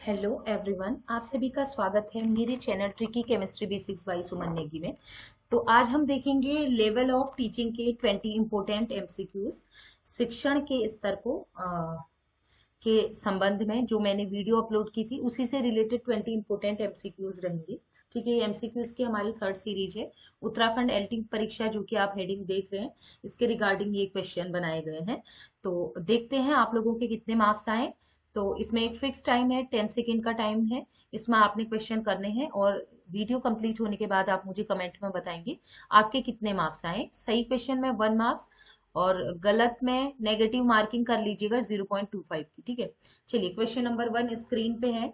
Hello everyone, आप सभी का स्वागत है मेरे channel tricky chemistry basics by Suman Negi में। तो आज हम देखेंगे लेवल ऑफ टीचिंग के 20 इंपोर्टेंट एमसीक्यूज शिक्षण के स्तर को के संबंध में। जो मैंने वीडियो अपलोड की थी उसी से रिलेटेड 20 इंपोर्टेंट एमसीक्यूज रहेंगे। ठीक है, ये एमसीक्यूज की हमारी थर्ड सीरीज है। उत्तराखंड एलटी परीक्षा, जो कि आप हेडिंग देख रहे हैं, इसके रिगार्डिंग ये क्वेश्चन बनाए गए हैं। तो देखते हैं आप लोगों के कितने मार्क्स आए। तो इसमें एक फिक्स टाइम है, 10 सेकेंड का टाइम है। इसमें आपने क्वेश्चन करने हैं और वीडियो कंप्लीट होने के बाद आप मुझे कमेंट में बताएंगे आपके कितने मार्क्स आए। सही क्वेश्चन में 1 मार्क्स और गलत में नेगेटिव मार्किंग कर लीजिएगा 0.25 की। ठीक है, चलिए क्वेश्चन नंबर 1 स्क्रीन पे है।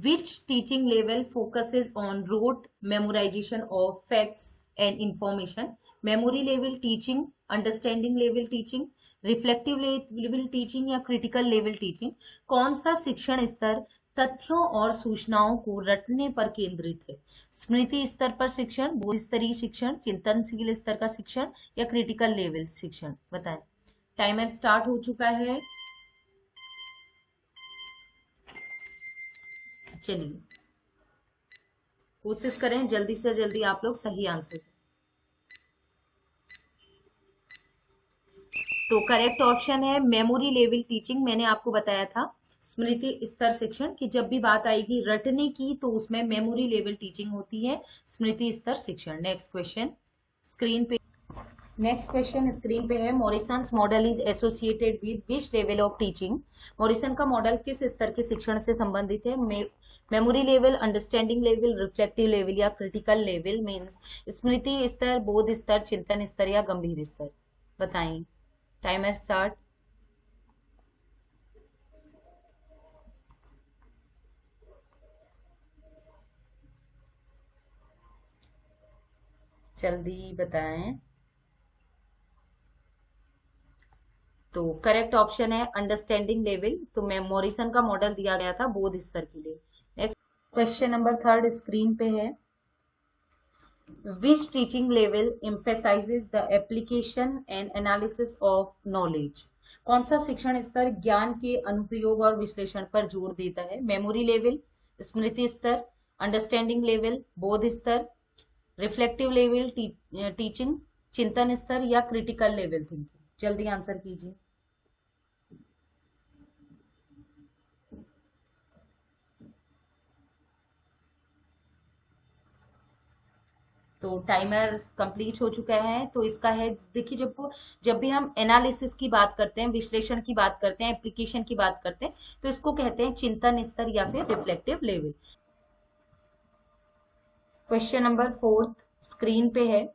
Which teaching level focuses on rote memorization of facts and information? Memory level teaching, understanding level teaching, reflective level teaching या critical level teaching? कौन सा शिक्षण स्तर तथ्यों और सूचनाओं को रटने पर केंद्रित है? स्मृति स्तर पर शिक्षण, बहु स्तरीय शिक्षण, चिंतनशील स्तर का शिक्षण या क्रिटिकल लेवल शिक्षण? बताएं। टाइमर स्टार्ट हो चुका है। चलिए कोशिश करें जल्दी से जल्दी आप लोग सही आंसर दें। तो करेक्ट ऑप्शन है मेमोरी लेवल टीचिंग। मैंने आपको बताया था स्मृति स्तर शिक्षण की जब भी बात आएगी रटने की तो उसमें मेमोरी लेवल टीचिंग होती है, स्मृति स्तर शिक्षण। नेक्स्ट क्वेश्चन स्क्रीन पे। नेक्स्ट क्वेश्चन स्क्रीन पे है। Morrison's model is associated with which level of teaching? Morrison का मॉडल किस स्तर के शिक्षण से संबंधित है? Memory level, understanding level, reflective level या क्रिटिकल लेवल? मींस स्मृति स्तर, बोध स्तर, चिंतन स्तर या गंभीर स्तर? बताएं। Timer start. जल्दी बताएं। तो करेक्ट ऑप्शन है अंडरस्टैंडिंग लेवल। तो मैं मॉरिसन का मॉडल दिया गया था बोध स्तर के लिए। नेक्स्ट क्वेश्चन नंबर 3 स्क्रीन पे है। Which teaching level emphasizes the application and analysis of knowledge? कौन सा शिक्षण स्तर ज्ञान के अनुप्रयोग और विश्लेषण पर जोर देता है? मेमोरी लेवल, स्मृति स्तर, अंडरस्टैंडिंग लेवल, बोध स्तर, रिफ्लेक्टिव लेवल टीचिंग, चिंतन स्तर या क्रिटिकल लेवल थिंकिंग? जल्दी आंसर कीजिए। तो टाइमर कंप्लीट हो चुका है। तो इसका है, देखिए, जब भी हम एनालिसिस की बात करते हैं, विश्लेषण की बात करते हैं, एप्लीकेशन की बात करते हैं, तो इसको कहते हैं चिंतन स्तर या फिर reflective level. Question number 4 screen पे है।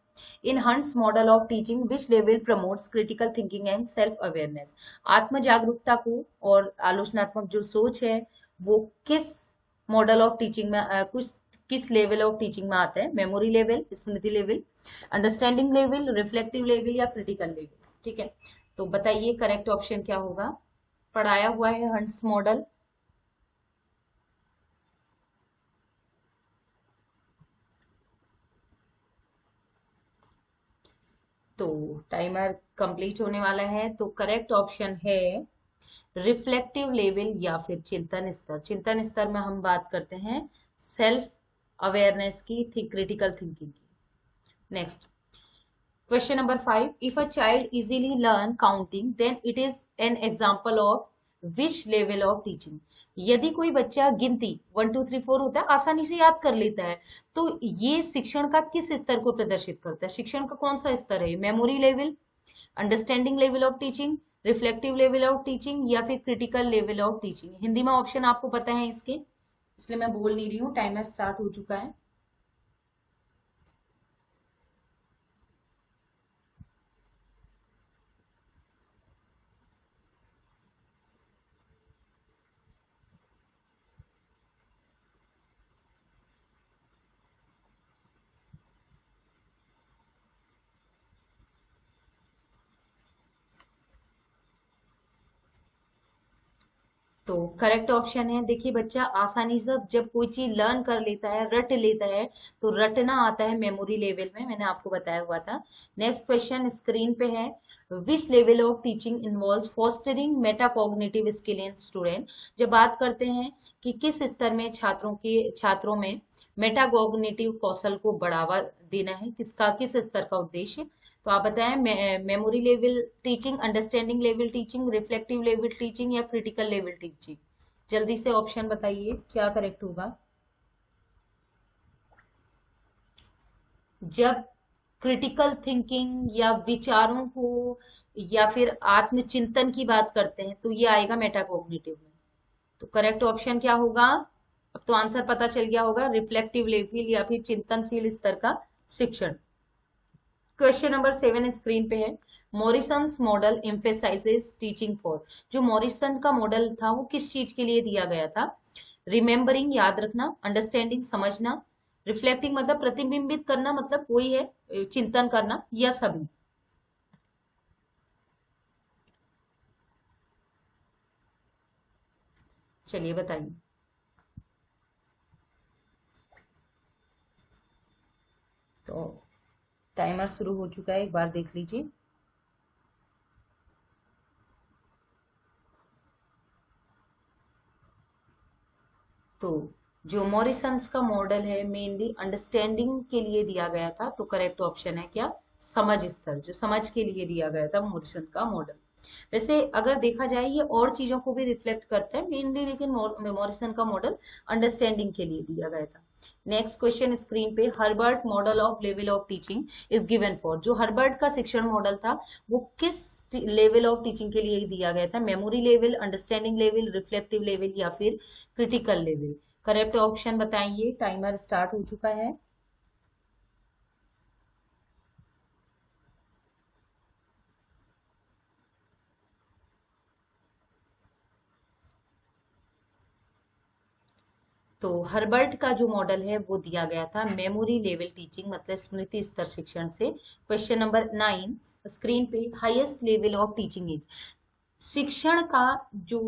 In Hunt's model of teaching which level promotes critical thinking and self awareness? आत्म जागरूकता को और आलोचनात्मक जो सोच है वो किस मॉडल ऑफ टीचिंग में कुछ किस लेवल ऑफ टीचिंग में आता है? मेमोरी लेवल, स्मृति level, understanding level, reflective level या क्रिटिकल लेवल? ठीक है, तो बताइए करेक्ट ऑप्शन क्या होगा। पढ़ाया हुआ है हंट्स मॉडल। तो टाइमर कंप्लीट होने वाला है। तो करेक्ट ऑप्शन है रिफ्लेक्टिव लेवल या फिर चिंतन स्तर। चिंतन स्तर में हम बात करते हैं सेल्फ अवेयरनेस की, क्रिटिकल थिंकिंग की। Next question number 5। If a child easily learn counting then it is an example of which level of teaching? यदि कोई बच्चा गिनती 1 2 3 4 होता है आसानी से याद कर लेता है, तो ये शिक्षण का किस स्तर को प्रदर्शित करता है? शिक्षण का कौन सा स्तर है? Memory level, understanding level of teaching, reflective level of teaching या फिर critical level of teaching? Hindi में ऑप्शन आपको पता है इसके, इसलिए मैं बोल नहीं रही हूँ। टाइमर स्टार्ट हो चुका है। तो करेक्ट ऑप्शन है, देखिए बच्चा आसानी से जब कोई चीज लर्न कर लेता है, रट लेता है, तो रटना आता है मेमोरी लेवल में, मैंने आपको बताया हुआ था। नेक्स्ट क्वेश्चन स्क्रीन पे है, विच level of teaching involves fostering metacognitive skill in student. जब बात करते हैं कि किस स्तर में छात्रों में मेटाकॉग्निटिव कौशल को बढ़ावा देना है, किसका किस स्तर का उद्देश्य, तो आप बताएं, memory level teaching, understanding level teaching, reflective level teaching या क्रिटिकल लेवल टीचिंग। जल्दी से ऑप्शन बताइए क्या करेक्ट होगा। जब क्रिटिकल थिंकिंग या विचारों को या फिर आत्मचिंतन की बात करते हैं तो ये आएगा मेटाकॉग्निटिव में। तो करेक्ट ऑप्शन क्या होगा, अब तो आंसर पता चल गया होगा, रिफ्लेक्टिव लेवल या फिर चिंतनशील स्तर का शिक्षण। क्वेश्चन नंबर 7 स्क्रीन पे है, Morrison's model emphasises teaching for. जो मॉरिसन का मॉडल था वो किस चीज के लिए दिया गया था, रिमेम्बरिंग याद रखना, अंडरस्टैंडिंग समझना, रिफ्लेक्टिंग मतलब प्रतिबिंबित करना, मतलब कोई है चिंतन करना, या सभी। चलिए बताइए। तो टाइमर शुरू हो चुका है, एक बार देख लीजिए। तो जो मॉरिसन्स का मॉडल है मेनली अंडरस्टैंडिंग के लिए दिया गया था, तो करेक्ट ऑप्शन है क्या, समझ स्तर, जो समझ के लिए दिया गया था मॉरिसन का मॉडल। वैसे अगर देखा जाए ये और चीजों को भी रिफ्लेक्ट करता है मेनली, लेकिन मॉरिसन का मॉडल अंडरस्टैंडिंग के लिए दिया गया था। नेक्स्ट क्वेश्चन स्क्रीन पे, Herbert model of level of teaching is given for. जो हर्बर्ट का शिक्षण मॉडल था वो किस लेवल ऑफ टीचिंग के लिए दिया गया था, memory level, understanding level, reflective level या फिर क्रिटिकल लेवल। करेक्ट ऑप्शन बताइए, टाइमर स्टार्ट हो चुका है। तो हर्बर्ट का जो मॉडल है वो दिया गया था मेमोरी लेवल टीचिंग, मतलब स्मृति स्तर शिक्षण से। क्वेश्चन नंबर 9 स्क्रीन पे, highest level of teaching is. शिक्षण का जो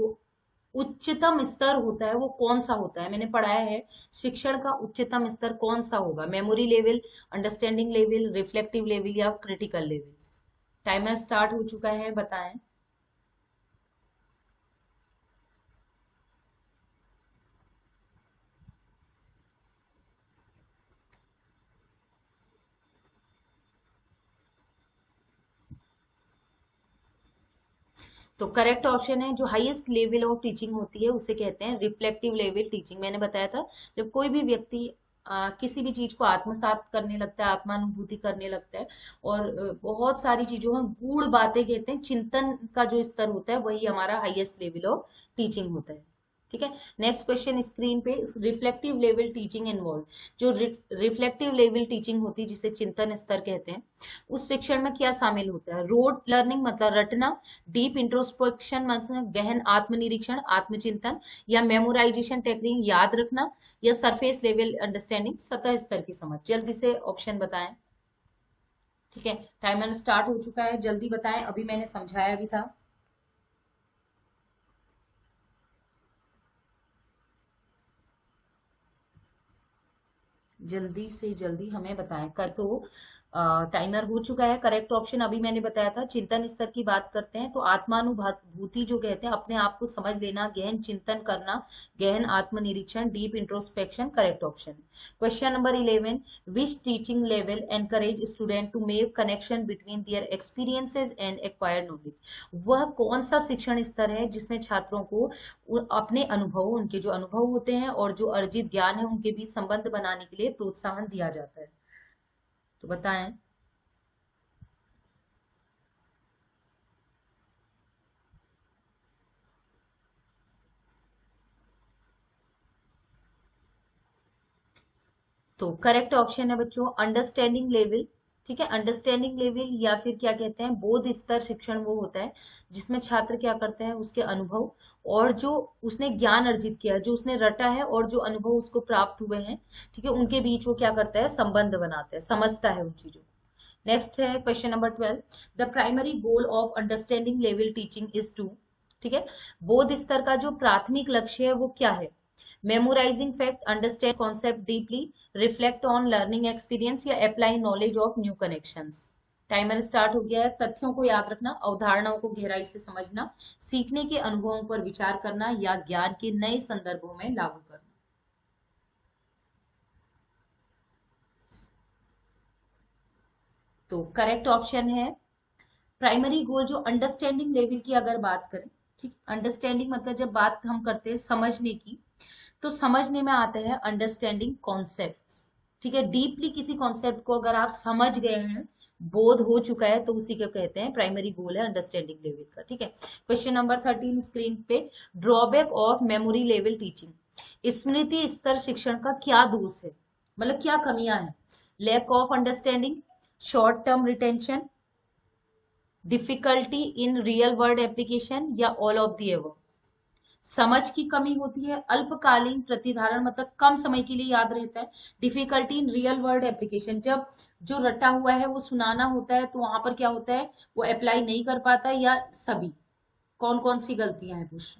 उच्चतम स्तर होता है वो कौन सा होता है, मैंने पढ़ाया है, शिक्षण का उच्चतम स्तर कौन सा होगा, memory level, understanding level, reflective level या क्रिटिकल लेवल। टाइमर स्टार्ट हो चुका है, बताएं। तो करेक्ट ऑप्शन है, जो हाईएस्ट लेवल ऑफ टीचिंग होती है उसे कहते हैं रिफ्लेक्टिव लेवल टीचिंग। मैंने बताया था, जब कोई भी व्यक्ति किसी भी चीज को आत्मसात करने लगता है, आत्मानुभूति करने लगता है, और बहुत सारी चीजों में गूढ़ बातें कहते हैं, चिंतन का जो स्तर होता है वही हमारा हाईएस्ट लेवल ऑफ टीचिंग होता है। ठीक है। नेक्स्ट क्वेश्चन स्क्रीन पे, रिफ्लेक्टिव लेवल टीचिंग इन्वॉल्व। जो रिफ्लेक्टिव लेवल टीचिंग होती है जिसे चिंतन स्तर कहते हैं, उस शिक्षण में क्या शामिल होता है, रोड लर्निंग मतलब रटना, डीप इंट्रोस्पेक्शन मतलब गहन आत्मनिरीक्षण, आत्मचिंतन, या मेमोराइजेशन टेक्निक याद रखना, या सरफेस लेवल अंडरस्टैंडिंग सतह स्तर की समझ। जल्दी से ऑप्शन बताएं। ठीक है, टाइमर स्टार्ट हो चुका है, जल्दी बताएं, अभी मैंने समझाया भी था। जल्दी से जल्दी हमें बताएं कर। तो टाइमर हो चुका है। करेक्ट ऑप्शन अभी मैंने बताया था, चिंतन स्तर की बात करते हैं तो आत्मानुभूति जो कहते हैं, अपने आप को समझ लेना, गहन चिंतन करना, गहन आत्मनिरीक्षण, deep introspection correct option. Question number 11, which teaching level encourage student to make connection between their experiences and acquired knowledge. वह कौन सा शिक्षण स्तर है जिसमें छात्रों को अपने अनुभव, उनके जो अनुभव होते हैं और जो अर्जित ज्ञान है उनके बीच संबंध बनाने के लिए प्रोत्साहन दिया जाता है, तो बताएं। तो करेक्ट ऑप्शन है बच्चों अंडरस्टैंडिंग लेवल। ठीक है, अंडरस्टैंडिंग लेवल या फिर क्या कहते हैं, बोध स्तर शिक्षण वो होता है जिसमें छात्र क्या करते हैं, उसके अनुभव और जो उसने ज्ञान अर्जित किया है, जो उसने रटा है और जो अनुभव उसको प्राप्त हुए हैं, ठीक है, उनके बीच वो क्या करता है, संबंध बनाता है, समझता है उन चीजों को। नेक्स्ट है question number 12, the primary goal of understanding level teaching is to. ठीक है। बोध स्तर का जो प्राथमिक लक्ष्य है वो क्या है? Memorising fact, understand concept deeply, reflect on learning experience या apply knowledge of new connections. Timer start हो गया है। तथ्यों को याद रखना, अवधारणाओं को गहराई से समझना, सीखने के अनुभवों पर विचार करना या ज्ञान के नए संदर्भों में लागू करना। तो करेक्ट ऑप्शन है प्राइमरी गोल। जो अंडरस्टैंडिंग लेवल की अगर बात करें, ठीक, अंडरस्टैंडिंग मतलब जब बात हम करते हैं समझने की, तो समझने में आता है अंडरस्टैंडिंग कॉन्सेप्ट्स। ठीक है, डीपली किसी कॉन्सेप्ट को अगर आप समझ गए हैं, बोध हो चुका है, तो उसी को कहते हैं प्राइमरी गोल है अंडरस्टैंडिंग लेवल का। ठीक है। क्वेश्चन नंबर 13 स्क्रीन पे, drawback of memory level teaching. स्मृति स्तर शिक्षण का क्या दोष है, मतलब क्या कमियां हैं? Lack of understanding, short term retention, difficulty in real world application या ऑल ऑफ दी एबव। समझ की कमी होती है, अल्पकालीन प्रतिधारण मतलब कम समय के लिए याद रहता है, difficulty in real world application जब जो रटा हुआ है वो सुनाना होता है तो वहां पर क्या होता है, वो अप्लाई नहीं कर पाता है, या सभी। कौन कौन सी गलतियां हैं पूछ।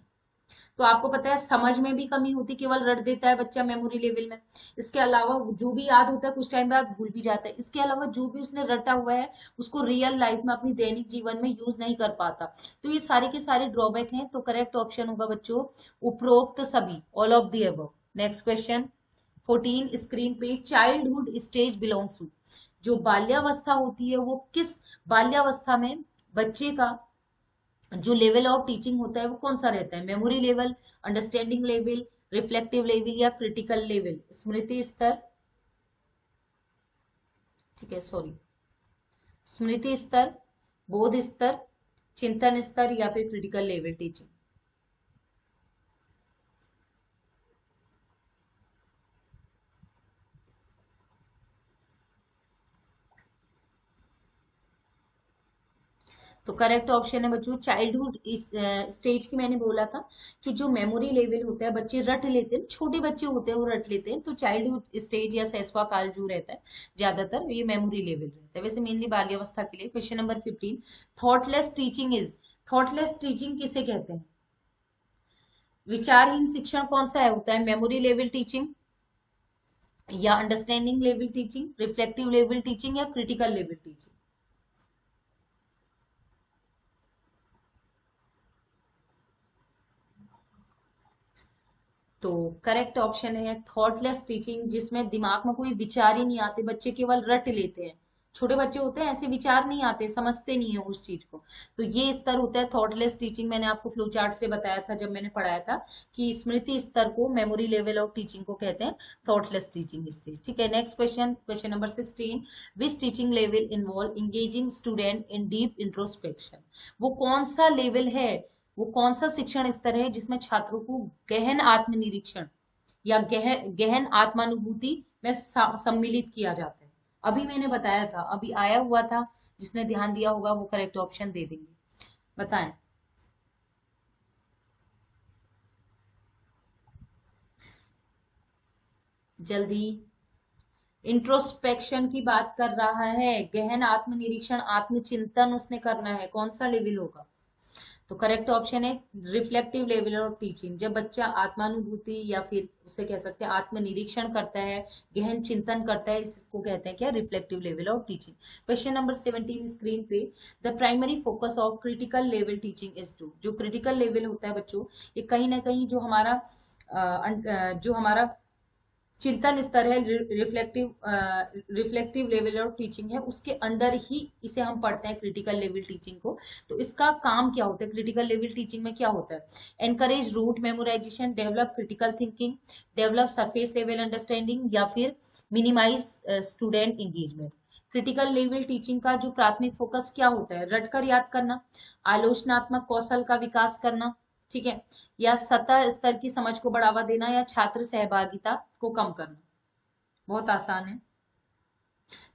तो आपको पता है समझ में भी कमी होती, केवल रट देता है बच्चा मेमोरी लेवल में। इसके अलावा जो भी याद होता है कुछ टाइम बाद भूल भी जाता है। इसके अलावा जो भी उसने रटा हुआ है उसको रियल लाइफ में अपनी दैनिक जीवन में यूज नहीं कर पाता। तो ये सारे के सारे ड्रॉबैक हैं। तो करेक्ट ऑप्शन होगा बच्चों उपरोक्त सभी, all of the above. Next question 14 screen पे, चाइल्डहुड स्टेज बिलोंग्स टू। जो बाल्यावस्था होती है वो किस बाल्यावस्था में बच्चे का जो लेवल ऑफ टीचिंग होता है वो कौन सा रहता है? Memory level, understanding level, reflective level या क्रिटिकल लेवल? स्मृति स्तर, ठीक है, सॉरी, स्मृति स्तर, बोध स्तर, चिंतन स्तर या फिर क्रिटिकल लेवल टीचिंग। तो करेक्ट ऑप्शन है बच्चों चाइल्डहुड स्टेज की। मैंने बोला था कि जो मेमोरी लेवल होता है बच्चे रट लेते हैं, छोटे बच्चे होते हैं वो रट लेते हैं, तो चाइल्डहुड स्टेज या सैसवा काल जो रहता है ज्यादातर ये मेमोरी लेवल रहता है, वैसे मेनली बाल्यावस्था के लिए। Question number 15, thoughtless teaching is. Thoughtless teaching किसे कहते हैं? विचारहीन शिक्षण कौन सा है होता है? मेमोरी लेवल टीचिंग या understanding level teaching, reflective level teaching या क्रिटिकल लेवल टीचिंग? तो करेक्ट ऑप्शन है थॉटलेस टीचिंग, जिसमें दिमाग में कोई विचार ही नहीं आते, बच्चे केवल रट लेते हैं। छोटे बच्चे होते हैं ऐसे विचार नहीं आते, समझते नहीं है उस चीज को। तो ये स्तर होता है थॉटलेस टीचिंग। मैंने आपको फ्लो चार्ट से बताया था जब मैंने पढ़ाया था कि स्मृति स्तर को, मेमोरी लेवल ऑफ टीचिंग को कहते हैं थॉटलेस टीचिंग स्टेज। ठीक है। Next question, question number 16, which teaching level involve engaging student in deep introspection. वो कौन सा लेवल है, वो कौन सा शिक्षण स्तर है जिसमें छात्रों को गहन आत्मनिरीक्षण या गहन आत्मानुभूति में सम्मिलित किया जाता है? अभी मैंने बताया था, अभी आया हुआ था, जिसने ध्यान दिया होगा वो करेक्ट ऑप्शन दे देंगे। बताएं। जल्दी। इंट्रोस्पेक्शन की बात कर रहा है, गहन आत्मनिरीक्षण, आत्मचिंतन उसने करना है, कौन सा लेवल होगा? तो करेक्ट ऑप्शन है रिफ्लेक्टिव लेवल ऑफ टीचिंग। जब बच्चा आत्मानुभूति या फिर उसे कह सकते हैं आत्मनिरीक्षण करता है, गहन चिंतन करता है, इसको कहते हैं क्या? Reflective level of teaching. Question number 17 screen पे, the primary focus of critical level teaching is to. जो क्रिटिकल लेवल होता है बच्चों, ये कहीं ना कहीं जो हमारा चिंतन स्तर है, रिफ्लेक्टिव लेवल ऑफ टीचिंग है, उसके अंदर ही इसे हम पढ़ते हैं क्रिटिकल लेवल टीचिंग को। तो इसका काम क्या होता है? क्रिटिकल लेवल टीचिंग में क्या होता है? Encourage rote memorization, develop critical thinking, develop surface level understanding या फिर minimize student engagement. Critical level teaching का जो प्राथमिक फोकस क्या होता है? रटकर याद करना, आलोचनात्मक कौशल का विकास करना, ठीक है, या सतह स्तर की समझ को बढ़ावा देना, या छात्र सहभागिता को कम करना। बहुत आसान है।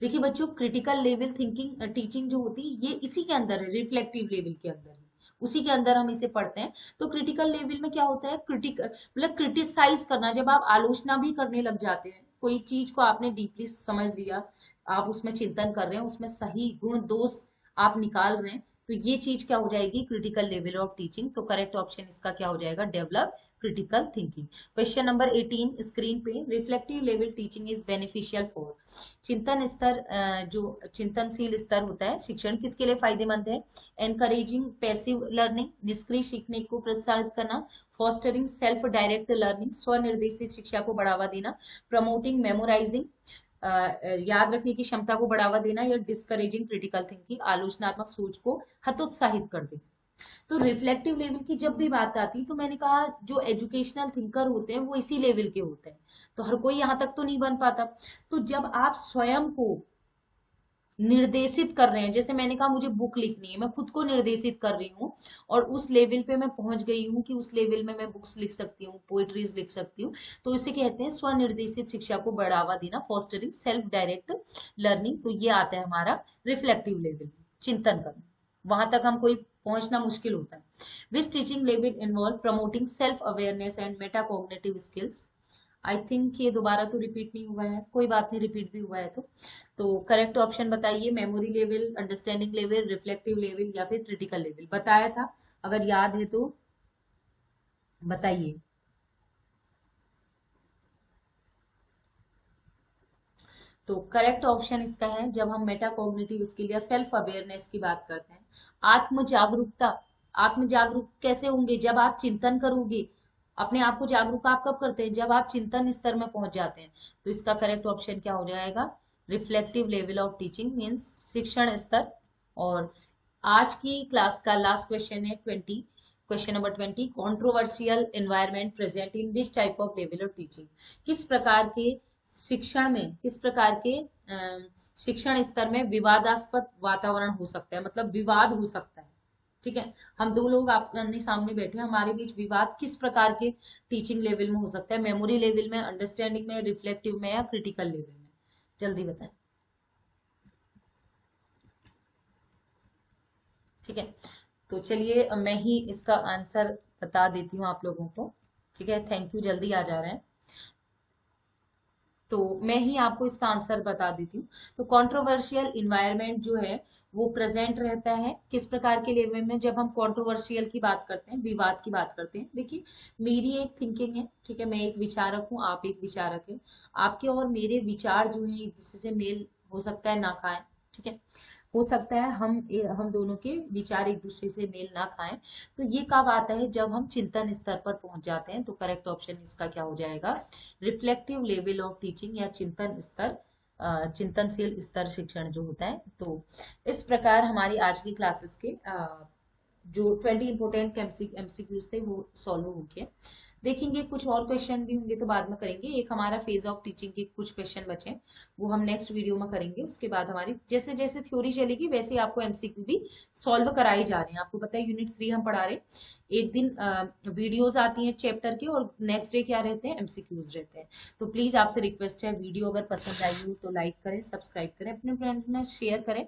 देखिए बच्चों, क्रिटिकल लेवल थिंकिंग टीचिंग जो होती है ये इसी के अंदर है, रिफ्लेक्टिव लेवल के अंदर है, उसी के अंदर हम इसे पढ़ते हैं। तो क्रिटिकल लेवल में क्या होता है? मतलब क्रिटिसाइज करना, जब आप आलोचना भी करने लग जाते हैं, कोई चीज को आपने डीपली समझ लिया, आप उसमें चिंतन कर रहे हैं, उसमें सही गुण दोष आप निकाल रहे हैं, तो ये चीज क्या हो जाएगी, क्रिटिकल लेवल ऑफ टीचिंग। तो करेक्ट ऑप्शन इसका क्या हो जाएगा, develop critical thinking. Question number 18 screen पे, reflective level teaching is beneficial for. चिंतन स्तर, जो चिंतनशील स्तर होता है शिक्षण किसके लिए फायदेमंद है, एनकरेजिंग पैसिव लर्निंग, निष्क्रिय सीखने को प्रोत्साहित करना, फॉस्टरिंग सेल्फ डायरेक्ट लर्निंग, स्वनिर्देशित शिक्षा को बढ़ावा देना, प्रमोटिंग मेमोराइजिंग, याद रखने की क्षमता को बढ़ावा देना, या डिस्करेजिंग क्रिटिकल थिंकिंग, आलोचनात्मक सोच को हतोत्साहित कर देना। तो रिफ्लेक्टिव लेवल की जब भी बात आती तो मैंने कहा जो एजुकेशनल थिंकर होते हैं वो इसी लेवल के होते हैं, तो हर कोई यहां तक तो नहीं बन पाता। तो जब आप स्वयं को निर्देशित कर रहे हैं, जैसे मैंने कहा मुझे बुक लिखनी है, मैं खुद को निर्देशित कर रही हूँ और उस लेवल पे मैं पहुंच गई हूँ कि उस लेवल में मैं बुक्स लिख सकती हूँ, पोइट्रीज लिख सकती हूँ, तो इसे कहते हैं स्वनिर्देशित शिक्षा को बढ़ावा देना, फॉस्टरिंग सेल्फ डायरेक्ट लर्निंग। तो ये आता है हमारा रिफ्लेक्टिव लेवल, चिंतन करना, वहां तक हम कोई पहुंचना मुश्किल होता है। Which teaching level involve promoting self awareness and metacognitive skills. I think ये दोबारा तो रिपीट नहीं हुआ है, कोई बात नहीं, रिपीट भी हुआ है तो करेक्ट ऑप्शन बताइए, memory level, understanding level, reflective level या फिर क्रिटिकल लेवल। बताया था, अगर याद है तो बताइए। तो करेक्ट ऑप्शन इसका है, जब हम मेटाकॉग्निटिव स्किल या सेल्फ अवेयरनेस की बात करते हैं, आत्म जागरूकता, आत्म जागरूक कैसे होंगे, जब आप चिंतन करोगे। अपने आप को जागरूक आप कब करते हैं, जब आप चिंतन स्तर में पहुंच जाते हैं। तो इसका करेक्ट ऑप्शन क्या हो जाएगा, reflective level of teaching means शिक्षण स्तर। और आज की क्लास का लास्ट क्वेश्चन है 20, question number 20, controversial environment present in which type of level of teaching. किस प्रकार के शिक्षण में, किस प्रकार के शिक्षण स्तर में विवादास्पद वातावरण हो सकता है, मतलब विवाद हो सकता है। ठीक है, हम दो लोग आपने सामने बैठे, हमारे बीच विवाद किस प्रकार के टीचिंग लेवल में हो सकता है, मेमोरी लेवल में, अंडरस्टैंडिंग में, रिफ्लेक्टिव में या क्रिटिकल लेवल में, जल्दी बताएं। ठीक है, तो चलिए मैं ही इसका आंसर बता देती हूँ आप लोगों को। ठीक है, थैंक यू, जल्दी आ जा रहे हैं, तो मैं ही आपको इसका आंसर बता देती हूँ। तो कंट्रोवर्शियल इन्वायरमेंट जो है वो प्रेजेंट रहता है किस प्रकार के लेवल में, जब हम कंट्रोवर्शियल की बात करते हैं, विवाद की बात करते हैं। देखिए, मेरी एक थिंकिंग है, ठीक है, मैं एक विचारक हूँ, आप एक विचारक है, आपके और मेरे विचार जो है एक दूसरे से मेल हो सकता है ना खाए। ठीक है, हो सकता है हम दोनों के विचार एक दूसरे से मेल ना खाएं। तो ये कब आता है, जब हम चिंतन स्तर पर पहुंच जाते हैं। तो करेक्ट ऑप्शन इसका क्या हो जाएगा, रिफ्लेक्टिव लेवल ऑफ टीचिंग या चिंतन स्तर, चिंतनशील स्तर शिक्षण जो होता है। तो इस प्रकार हमारी आज की क्लासेस के जो 20 इंपोर्टेंट एमसीक्यूज थे वो सॉल्व हो गए। देखेंगे कुछ और क्वेश्चन भी होंगे तो बाद में करेंगे। एक हमारा फेज ऑफ टीचिंग के कुछ क्वेश्चन बचे हैं, वो हम नेक्स्ट वीडियो में करेंगे। उसके बाद हमारी जैसे जैसे थ्योरी चलेगी वैसे ही आपको एमसीक्यू भी सॉल्व कराई जा रहे हैं। आपको पता है यूनिट 3 हम पढ़ा रहे हैं, एक दिन वीडियोज आती हैं चैप्टर की और नेक्स्ट डे क्या रहते हैं, एमसीक्यूज रहते हैं। तो प्लीज आपसे रिक्वेस्ट है, वीडियो अगर पसंद आई हो तो लाइक करें, सब्सक्राइब करें, अपने फ्रेंड में शेयर करें,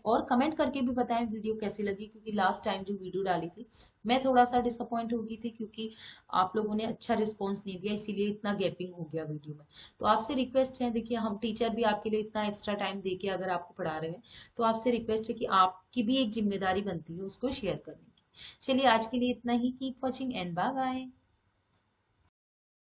और कमेंट करके भी बताएं वीडियो कैसी लगी। क्योंकि लास्ट टाइम जो वीडियो डाली थी मैं थोड़ा सा डिसअपॉइंट हो गई थी, क्योंकि आप लोगों ने अच्छा रिस्पॉन्स नहीं दिया, इसीलिए इतना गैपिंग हो गया वीडियो में। तो आपसे रिक्वेस्ट है, देखिए हम टीचर भी आपके लिए इतना एक्स्ट्रा टाइम देके अगर आपको पढ़ा रहे हैं, तो आपसे रिक्वेस्ट है कि आपकी भी एक जिम्मेदारी बनती है उसको शेयर करने की। चलिए आज के लिए इतना ही, keep watching and bye bye.